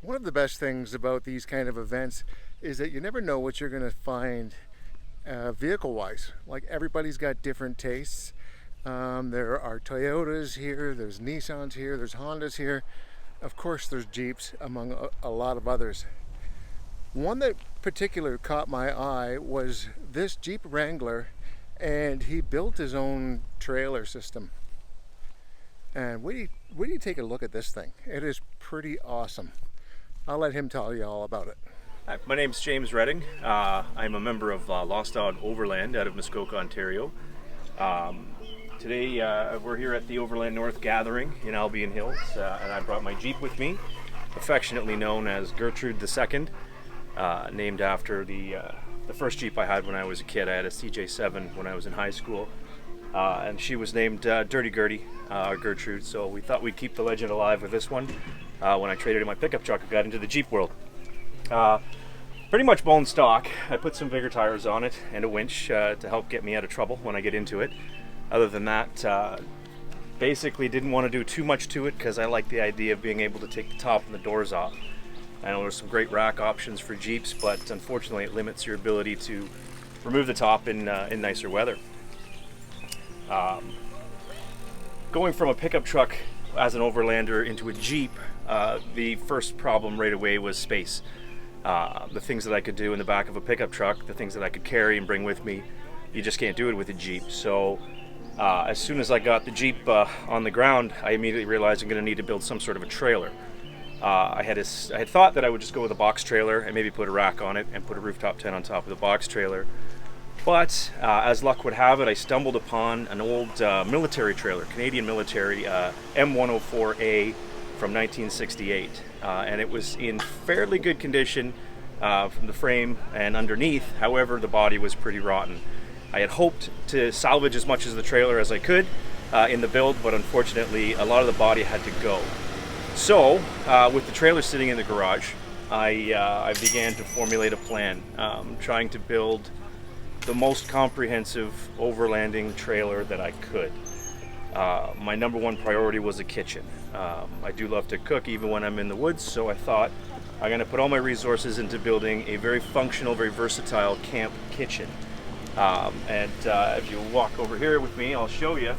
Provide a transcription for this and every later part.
One of the best things about these kind of events is that you never know what you're going to find vehicle-wise. Like, everybody's got different tastes. There are Toyotas here, there's Nissans here, there's Hondas here. Of course, there's Jeeps, among a lot of others. One that particularly caught my eye was this Jeep Wrangler, and he built his own trailer system. And wait do you take a look at this thing? It is pretty awesome. I'll let him tell you all about it. Hi, my name's James Redding. I'm a member of Lost Dog Overland out of Muskoka, Ontario. Today we're here at the OverlandNTH gathering in Albion Hills, and I brought my Jeep with me, affectionately known as Gertrude II, named after the first Jeep I had when I was a kid. I had a CJ7 when I was in high school, and she was named Dirty Gertie, Gertrude, so we thought we'd keep the legend alive with this one. When I traded in my pickup truck, I got into the Jeep world. Pretty much bone stock. I put some bigger tires on it and a winch to help get me out of trouble when I get into it. Other than that, basically didn't want to do too much to it because I like the idea of being able to take the top and the doors off. I know there's some great rack options for Jeeps, but unfortunately it limits your ability to remove the top in nicer weather. Going from a pickup truck as an Overlander into a Jeep, the first problem right away was space. The things that I could do in the back of a pickup truck, the things that I could carry and bring with me, you just can't do it with a Jeep. So as soon as I got the Jeep on the ground, I immediately realized I'm going to need to build some sort of a trailer. I had thought that I would just go with a box trailer and maybe put a rack on it and put a rooftop tent on top of the box trailer. But as luck would have it, I stumbled upon an old military trailer, Canadian military, M104A from 1968. And it was in fairly good condition from the frame and underneath. However, the body was pretty rotten. I had hoped to salvage as much of the trailer as I could in the build, but unfortunately a lot of the body had to go. So with the trailer sitting in the garage, I began to formulate a plan, trying to build the most comprehensive overlanding trailer that I could. My number one priority was a kitchen. I do love to cook even when I'm in the woods, so I thought I'm going to put all my resources into building a very functional, very versatile camp kitchen. And if you walk over here with me, I'll show you.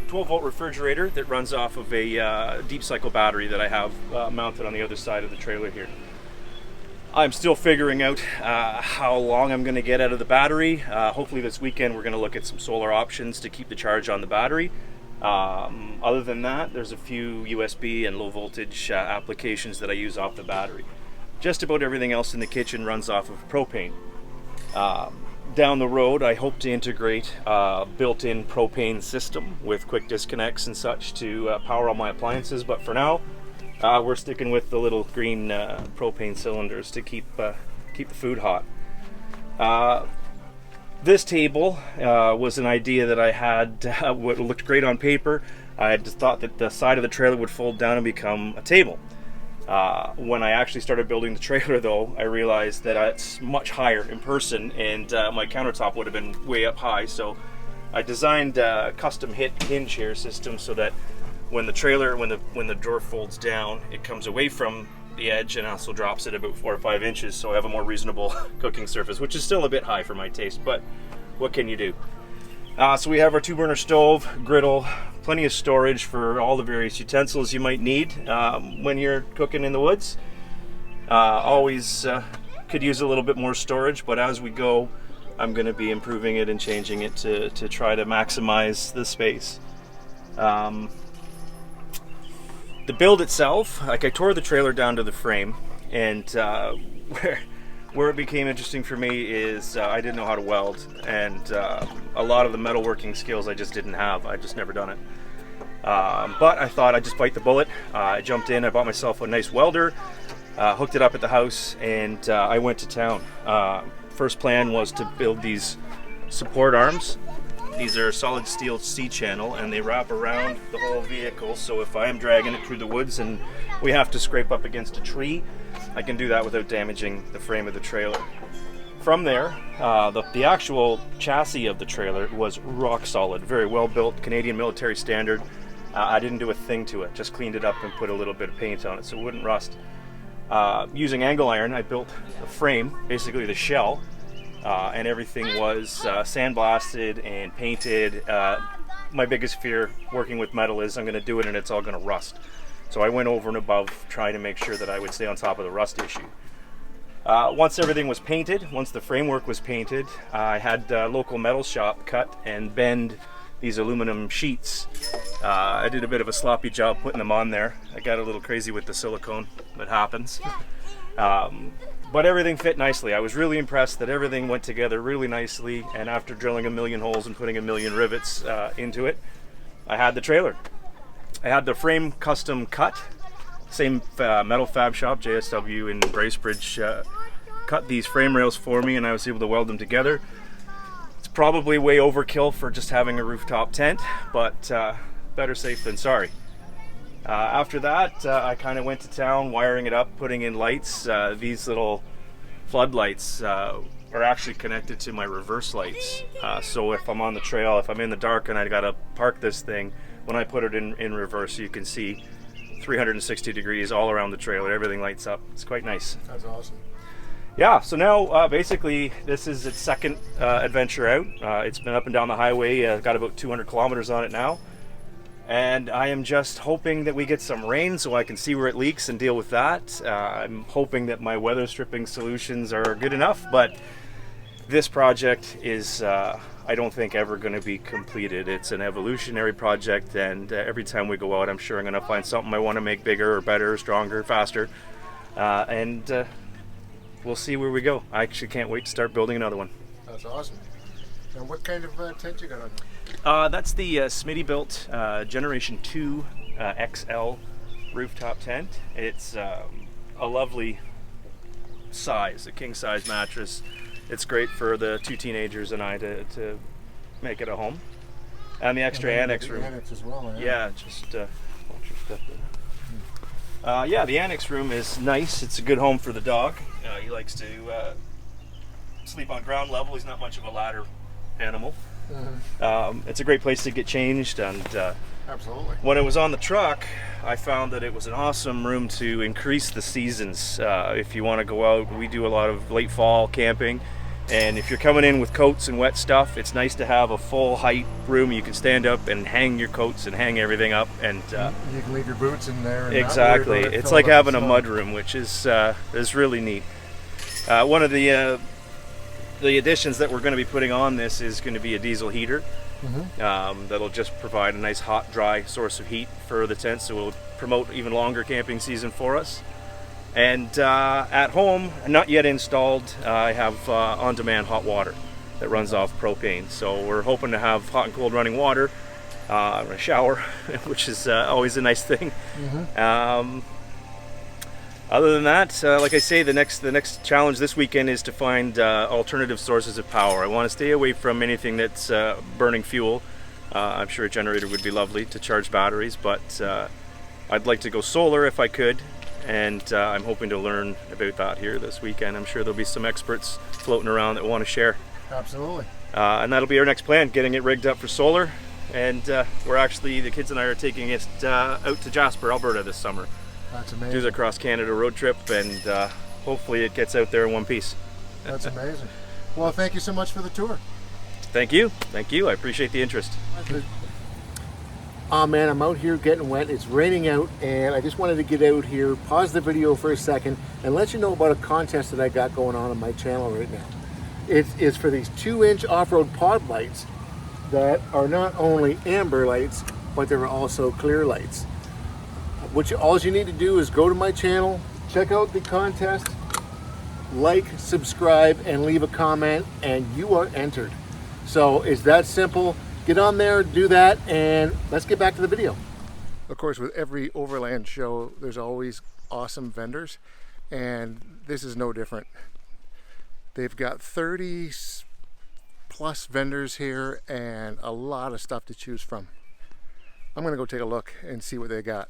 12-volt refrigerator that runs off of a deep cycle battery that I have mounted on the other side of the trailer here. I'm still figuring out how long I'm going to get out of the battery. Hopefully this weekend we're going to look at some solar options to keep the charge on the battery. Other than that, there's a few USB and low voltage applications that I use off the battery. Just about everything else in the kitchen runs off of propane. Down the road, I hope to integrate a built-in propane system with quick disconnects and such to power all my appliances, but for now, we're sticking with the little green propane cylinders to keep the food hot. This table was an idea that I had. What looked great on paper. I had just thought that the side of the trailer would fold down and become a table. When I actually started building the trailer, though, I realized that it's much higher in person, and my countertop would have been way up high. So I designed a custom hinge here system so that when the trailer, when the drawer folds down, it comes away from the edge and also drops it about 4 or 5 inches, so I have a more reasonable cooking surface, which is still a bit high for my taste, but what can you do? So we have our 2-burner stove, griddle, plenty of storage for all the various utensils you might need when you're cooking in the woods. Always could use a little bit more storage, but as we go, I'm going to be improving it and changing it to try to maximize the space. The build itself, like, I tore the trailer down to the frame, and where it became interesting for me is I didn't know how to weld, and a lot of the metalworking skills I just didn't have. I just never done it. But I thought I'd just bite the bullet. I jumped in, I bought myself a nice welder, hooked it up at the house, and I went to town. First plan was to build these support arms. These are solid steel C-channel, and they wrap around the whole vehicle, so if I am dragging it through the woods and we have to scrape up against a tree, I can do that without damaging the frame of the trailer. From there, the actual chassis of the trailer was rock solid, very well built, Canadian military standard. I didn't do a thing to it, just cleaned it up and put a little bit of paint on it so it wouldn't rust. Using angle iron, I built the frame, basically the shell, and everything was sandblasted and painted. My biggest fear working with metal is I'm going to do it and it's all going to rust. So I went over and above trying to make sure that I would stay on top of the rust issue. Once everything was painted, once the framework was painted, I had a local metal shop cut and bend these aluminum sheets. I did a bit of a sloppy job putting them on there. I got a little crazy with the silicone, that happens. But everything fit nicely. I was really impressed that everything went together really nicely, and after drilling a million holes and putting a million rivets into it, I had the trailer. I had the frame custom cut. Same metal fab shop, JSW in Bracebridge, cut these frame rails for me, and I was able to weld them together. It's probably way overkill for just having a rooftop tent, but better safe than sorry. After that, I kind of went to town wiring it up, putting in lights. These little floodlights are actually connected to my reverse lights. So if I'm on the trail, if I'm in the dark and I gotta park this thing, when I put it in reverse, you can see 360 degrees all around the trailer. Everything lights up. It's quite nice. That's awesome. Yeah, so now basically this is its second adventure out. It's been up and down the highway, got about 200 kilometers on it now. And I am just hoping that we get some rain so I can see where it leaks and deal with that. I'm hoping that my weather stripping solutions are good enough, but this project is, I don't think, ever going to be completed. It's an evolutionary project, and every time we go out, I'm sure I'm going to find something I want to make bigger or better or stronger, faster. And we'll see where we go. I actually can't wait to start building another one. That's awesome. And what kind of tent you got on there? That's the Smitty built Generation 2 XL rooftop tent. It's a lovely size, a king size mattress. It's great for the two teenagers and I to make it a home. And the extra annex room. Annex as well, yeah, just watch your step there. Yeah, the annex room is nice. It's a good home for the dog. He likes to sleep on ground level. He's not much of a ladder animal. It's a great place to get changed, and absolutely. When it was on the truck, I found that it was an awesome room to increase the seasons. If you want to go out, we do a lot of late fall camping, and if you're coming in with coats and wet stuff, it's nice to have a full height room. You can stand up and hang your coats and hang everything up, and you can leave your boots in there. And exactly, it's like having a mud room, which is really neat. One of the additions that we're going to be putting on this is going to be a diesel heater. That'll just provide a nice hot, dry source of heat for the tent, so it'll promote even longer camping season for us. And at home, not yet installed, I have on-demand hot water that runs off propane. So we're hoping to have hot and cold running water, a shower, which is always a nice thing. Other than that, like I say, the next challenge this weekend is to find alternative sources of power. I want to stay away from anything that's burning fuel. I'm sure a generator would be lovely to charge batteries, but I'd like to go solar if I could, and I'm hoping to learn about that here this weekend. I'm sure there'll be some experts floating around that want to share. Absolutely. And that'll be our next plan, getting it rigged up for solar. And we're actually, the kids and I are taking it out to Jasper, Alberta this summer. That's amazing. Do the cross Canada road trip, and hopefully it gets out there in one piece. That's amazing. Well, thank you so much for the tour. Thank you. I appreciate the interest. Oh man, I'm out here getting wet. It's raining out, and I just wanted to get out here, pause the video for a second, and let you know about a contest that I got going on my channel right now. It's for these 2-inch off-road pod lights that are not only amber lights, but they're also clear lights. All you need to do is go to my channel, check out the contest, like, subscribe, and leave a comment, and you are entered. So it's that simple. Get on there, do that, and let's get back to the video. Of course, with every Overland show, there's always awesome vendors, and this is no different. They've got 30 plus vendors here and a lot of stuff to choose from. I'm gonna go take a look and see what they got.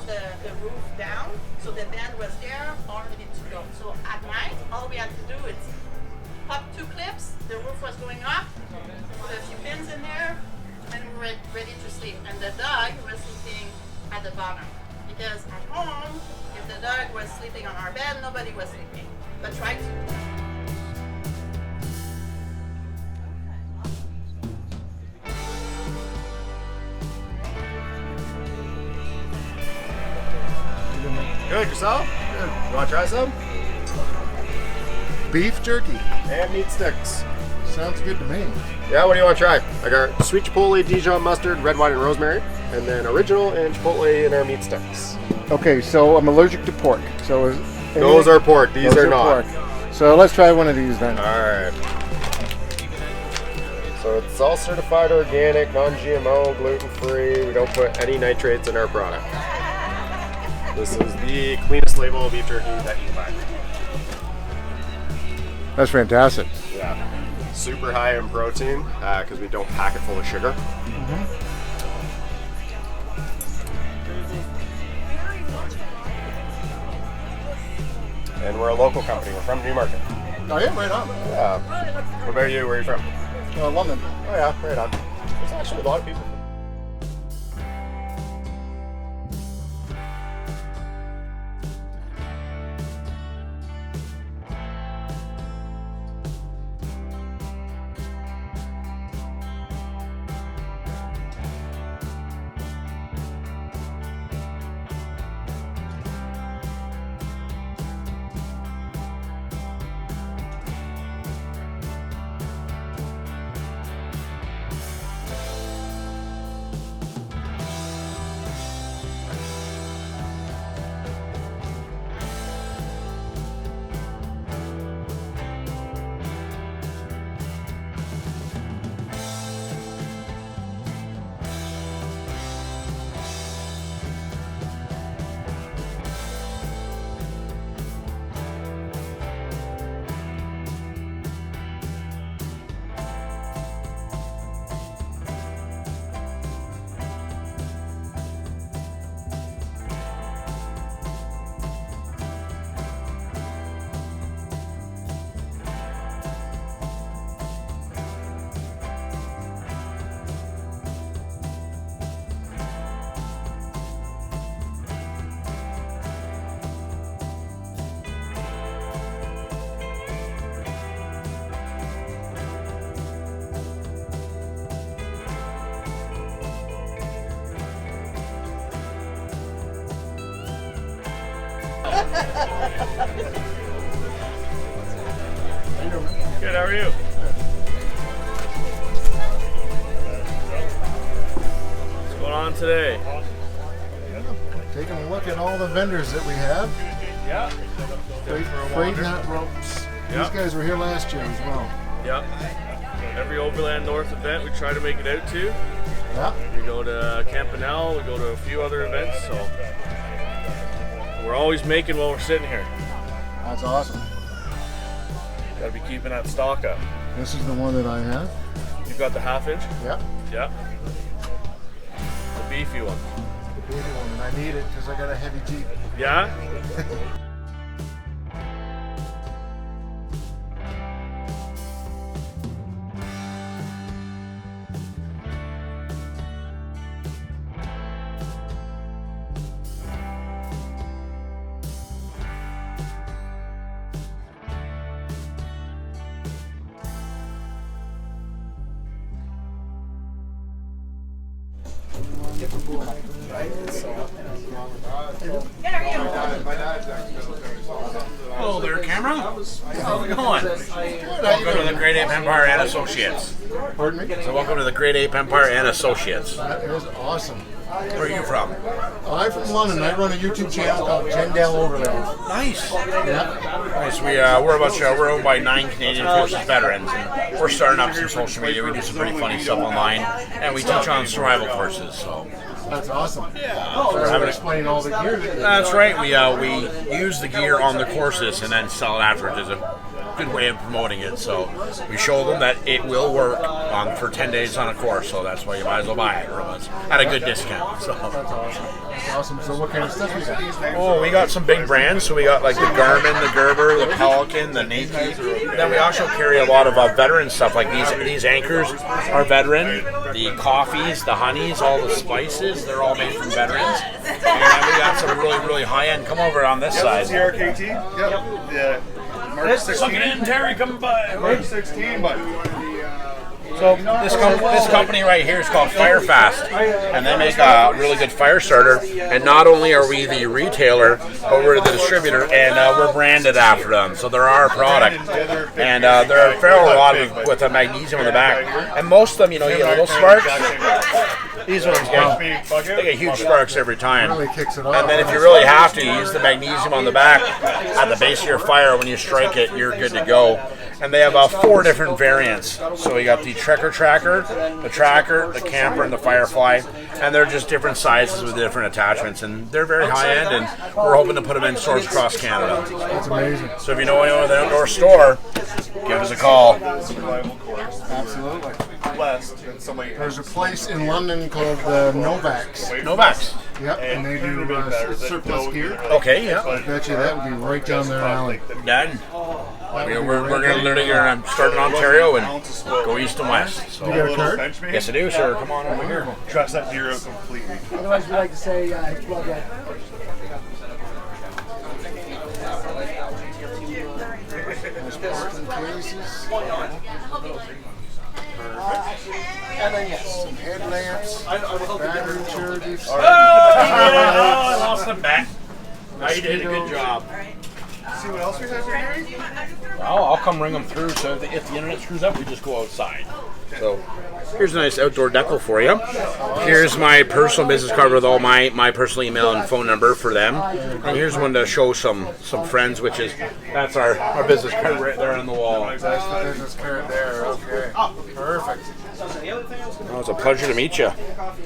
the roof down, so the band was there, all ready to go. So at night, all we had to do is pop 2 clips, the roof was going up, put a few pins in there, and we were ready to sleep. And the dog was sleeping at the bottom. Because at home, if the dog was sleeping on our bed, nobody was sleeping. But try to. Good, yourself? Good. You want to try some? Beef jerky. And meat sticks. Sounds good to me. Yeah, what do you want to try? I got sweet chipotle, Dijon mustard, red wine, and rosemary, and then original and chipotle in our meat sticks. Okay, so I'm allergic to pork. So Those are pork. These are not. Pork. So let's try one of these then. All right. So it's all certified organic, non-GMO, gluten-free. We don't put any nitrates in our product. This is the cleanest label of beef jerky that you can buy. That's fantastic. Yeah. Super high in protein because we don't pack it full of sugar. And we're a local company. We're from Newmarket. Oh yeah, right on. Yeah. What about you? Where are you from? London. Oh yeah, right on. There's actually a lot of people. Good, how are you? What's going on today? Taking a look at all the vendors that we have. Yeah. Freight Nut Ropes. Yeah. These guys were here last year as well. Yeah. Every Overland North event we try to make it out to. Yeah. We go to Campanelle, we go to a few other events, so we're always making while we're sitting here. That's awesome. Gotta be keeping that stock up. This is the one that I have. You've got the 1/2 inch? Yep. Yeah. The beefy one. The baby one, and I need it because I got a heavy Jeep. Yeah? Hello there, camera. How's it going? Welcome to the Great Ape Empire and Associates. Pardon me? So welcome to the Great Ape Empire and Associates. That is awesome. Where are you from? I'm from London. I run a YouTube channel called Jendell Overland. Nice. Yeah. Nice. We're owned by 9 Canadian Forces veterans, and we're starting up some social media. We do some pretty funny stuff online, and we teach on survival courses. So That's awesome. yeah, We're having explaining all the gear that that's right. We use the gear on the courses and then sell it afterwards as a good way of promoting it. So we show them that it will work for 10 days on a course. So that's why you might as well buy it from us at a good discount. So That's awesome. That's awesome. So what kind of stuff you got? oh, we got some big brands. So we got like the Garmin, the Gerber, the Pelican, the Nike. Then we also carry a lot of veteran stuff like these anchors are veteran. The coffees, the honeys, all the spices, they're all made from veterans. And then we got some really high end. Come over on this side. CRKT? Yep. Yeah. March 16. Suck it in, Terry. Come by. March 16, but So this company right here is called Firefast, and they make a really good fire starter. And not only are we the retailer, but we're the distributor, and we're branded after them. So they're our product, and they're a fair lot with a magnesium on the back. And most of them, you know, you get little sparks. These ones get huge sparks every time. Really kicks it off. And then if you really have to, you use the magnesium on the back at the base of your fire. When you strike it, you're good to go. And they have 4 different variants. So you got the Trekker Tracker, the Camper, and the Firefly. And they're just different sizes with different attachments. And they're very high end, and we're hoping to put them in stores across Canada. That's amazing. So if you know anyone with an outdoor store, give us a call. Absolutely. somebody. There's a place in London called Novax. Novax. Yep, and they do surplus gear. Okay, yeah. I bet you that would be right down their alley. Done. We're going to literally start in Ontario and go east and west. So. You got a card? Yes, I do, sir. Come on over here. Trust that zero completely. Otherwise, we like to say, plug that. There's parking cases. And then, yes. Some headlamps. Battery chargers. Oh, I lost the bat. Now you did a good job. See what else we have here? I'll come ring them through, so if the internet screws up, we just go outside. So here's a nice outdoor decal for you. Here's my personal business card with all my personal email and phone number for them. And here's one to show some friends, which is, that's our business card right there on the wall. That's the business card there. Okay. Perfect. Oh, it's a pleasure to meet you.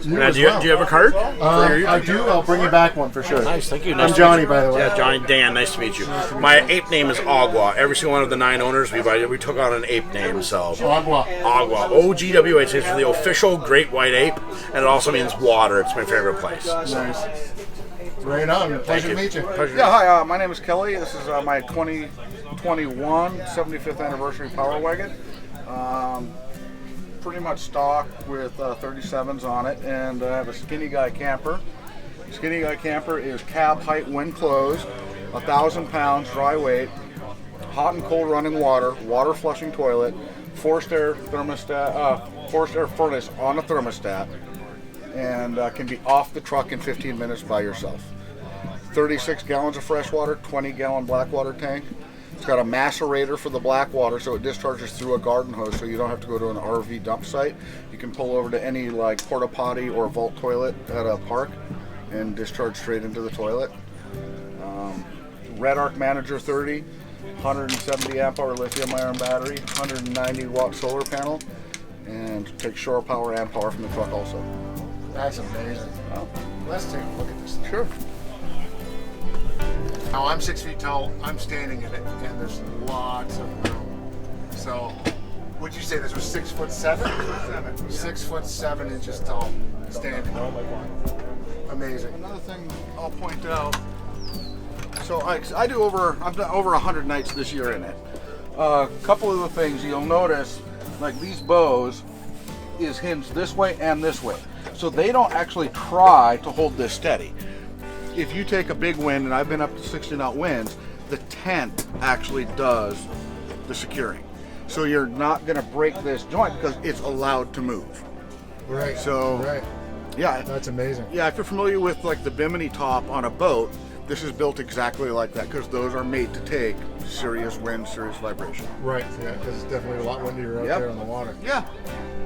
Now, do you have a card? I do. I'll bring you back one for sure. Nice, thank you. I'm Johnny, by the way. Yeah, Johnny. Dan, nice to meet you. My ape name is Agua. Every single one of the 9 owners, we took on an ape name. So Agua. Agua. OGWA stands for the official great white ape, and it also means water. It's my favorite place. Nice. Right on. Pleasure to meet you. Yeah, hi, my name is Kelly. This is my 2021 75th anniversary Power Wagon. Pretty much stock with 37s on it, and I have a Skinny Guy camper. Skinny Guy camper is cab height when closed, 1,000 pounds dry weight, hot and cold running water, water flushing toilet, forced air thermostat, forced air furnace on a thermostat, and can be off the truck in 15 minutes by yourself. 36 gallons of fresh water, 20-gallon black water tank. It's got a macerator for the black water, so it discharges through a garden hose, so you don't have to go to an RV dump site. You can pull over to any like porta potty or vault toilet at a park and discharge straight into the toilet. Red Arc Manager 30, 170 amp hour lithium ion battery, 190 watt solar panel, and takes shore power and power from the truck also. That's amazing. Let's take a look at this thing. Sure. Now I'm 6 feet tall. I'm standing in it, and there's lots of room. So, would you say this was 6'7"? 6'7" inches tall, standing. Amazing. Another thing I'll point out. So I've done over 100 nights this year in it. A couple of the things you'll notice, like these bows, is hinged this way and this way, so they don't actually try to hold this steady. If you take a big wind, and I've been up to 60 knot winds, the tent actually does the securing. So you're not going to break this joint because it's allowed to move. Right. So, right. Yeah. That's amazing. Yeah, if you're familiar with like the bimini top on a boat, this is built exactly like that because those are made to take serious wind, serious vibration. Right. Yeah, because it's definitely a lot windier out there on the water. Yeah.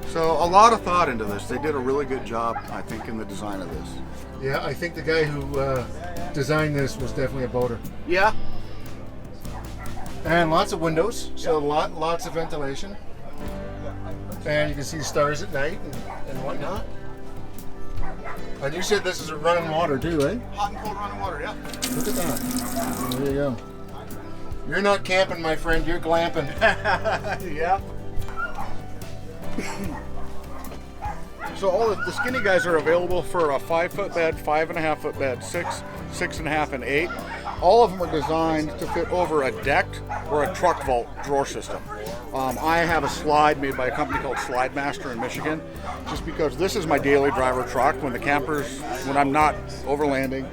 So a lot of thought into this. They did a really good job, I think, in the design of this. Yeah, I think the guy who designed this was definitely a boater. Yeah. And lots of windows, so lots of ventilation. And you can see stars at night and whatnot. And you said this is a running water too, eh? Hot and cold running water, yeah. Look at that. There you go. You're not camping, my friend. You're glamping. Yeah. So all the skinny guys are available for a 5-foot bed, 5.5-foot bed, 6, 6.5, and 8. All of them are designed to fit over a decked or a truck vault drawer system. I have a slide made by a company called Slide Master in Michigan, just because this is my daily driver truck. When I'm not overlanding,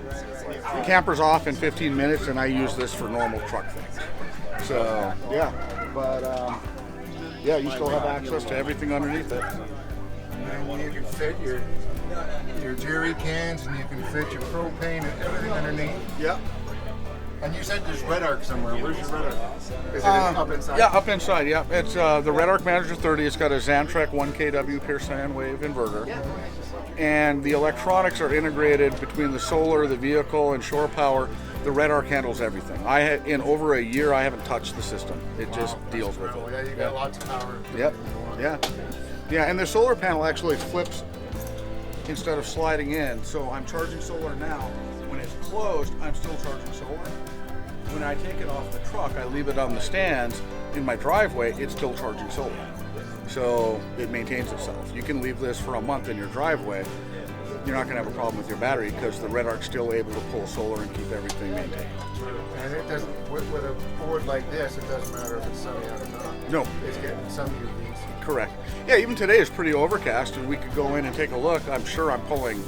the camper's off in 15 minutes, and I use this for normal truck things. So yeah, but yeah, you still have access to everything underneath it. And you can fit your jerry cans, and you can fit your propane and everything underneath. Yeah. And you said there's Red Arc somewhere. Where's your Red Arc? Is it up inside? Yeah, up inside, yeah. It's the Red Arc Manager 30. It's got a Xantrek 1kW pure sine wave inverter. And the electronics are integrated between the solar, the vehicle, and shore power. The Red Arc handles everything. In over a year, I haven't touched the system. It just deals with it. Yeah, you got lots of power. Yep, yeah. Yeah, and the solar panel actually flips instead of sliding in. So I'm charging solar now. When it's closed, I'm still charging solar. When I take it off the truck, I leave it on the stands in my driveway, it's still charging solar. So it maintains itself. You can leave this for a month in your driveway. You're not going to have a problem with your battery because the Red Arc's still able to pull solar and keep everything maintained. And it doesn't, with a board like this, it doesn't matter if it's sunny out or not. No. It's getting some UVs. Correct. Yeah, even today is pretty overcast, and we could go in and take a look. I'm sure I'm pulling,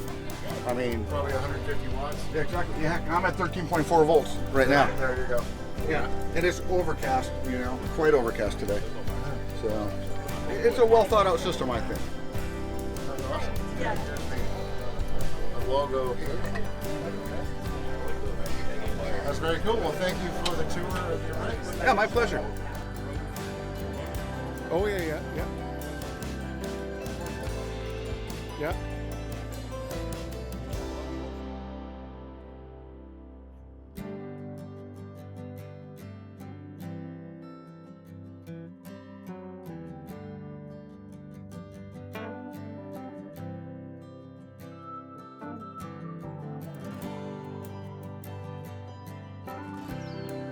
probably 150 watts. Yeah, exactly. Yeah, I'm at 13.4 volts right now. There you go. Yeah, it is overcast, quite overcast today. So it's a well thought out system, I think. That's awesome. Yeah. The logo here. That's very cool. Well, thank you for the tour of your rig. Yeah, my pleasure. Oh, yeah. Yeah.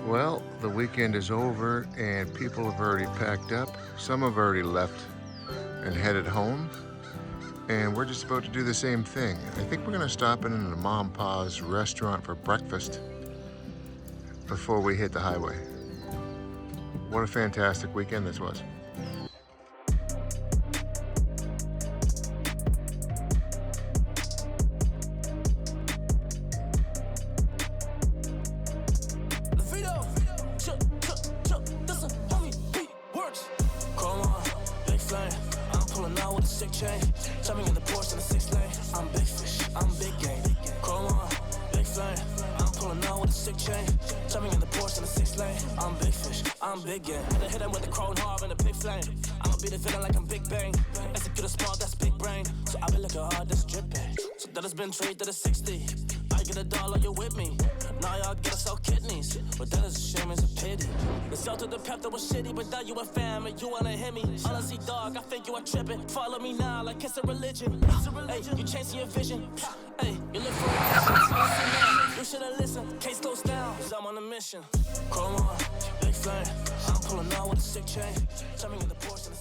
Well, the weekend is over and people have already packed up. Some have already left and headed home. And we're just about to do the same thing. I think we're gonna stop in a Mom and Pa's restaurant for breakfast before we hit the highway. What a fantastic weekend this was. Jumping in the Porsche in the 6 lane. I'm big fish, I'm big game. Chrome on, big flame. I'm pulling out with a sick chain. Jumping in the Porsche in the 6 lane. I'm big fish, I'm big game. Had to hit him with the chrome hard and a big flame. I'ma beat it feeling like I'm Big Bang. Execute a small, that's big brain. So I be looking hard, that's dripping. So that has been traded to the 60. I get a dollar, you with me. Now y'all get us out kidneys. But that is a shame, it's a pity. Let's go to the path that was shitty, but now you a fam and you wanna hit me. Honestly, dog, I think you are tripping. Follow me now like it's a religion. Hey, you chasing your vision. Hey, you look for a you should've listened. Case goes down, cause I'm on a mission. Chrome on, big flame. I'm pulling out with a sick chain. Jumping in the Porsche in the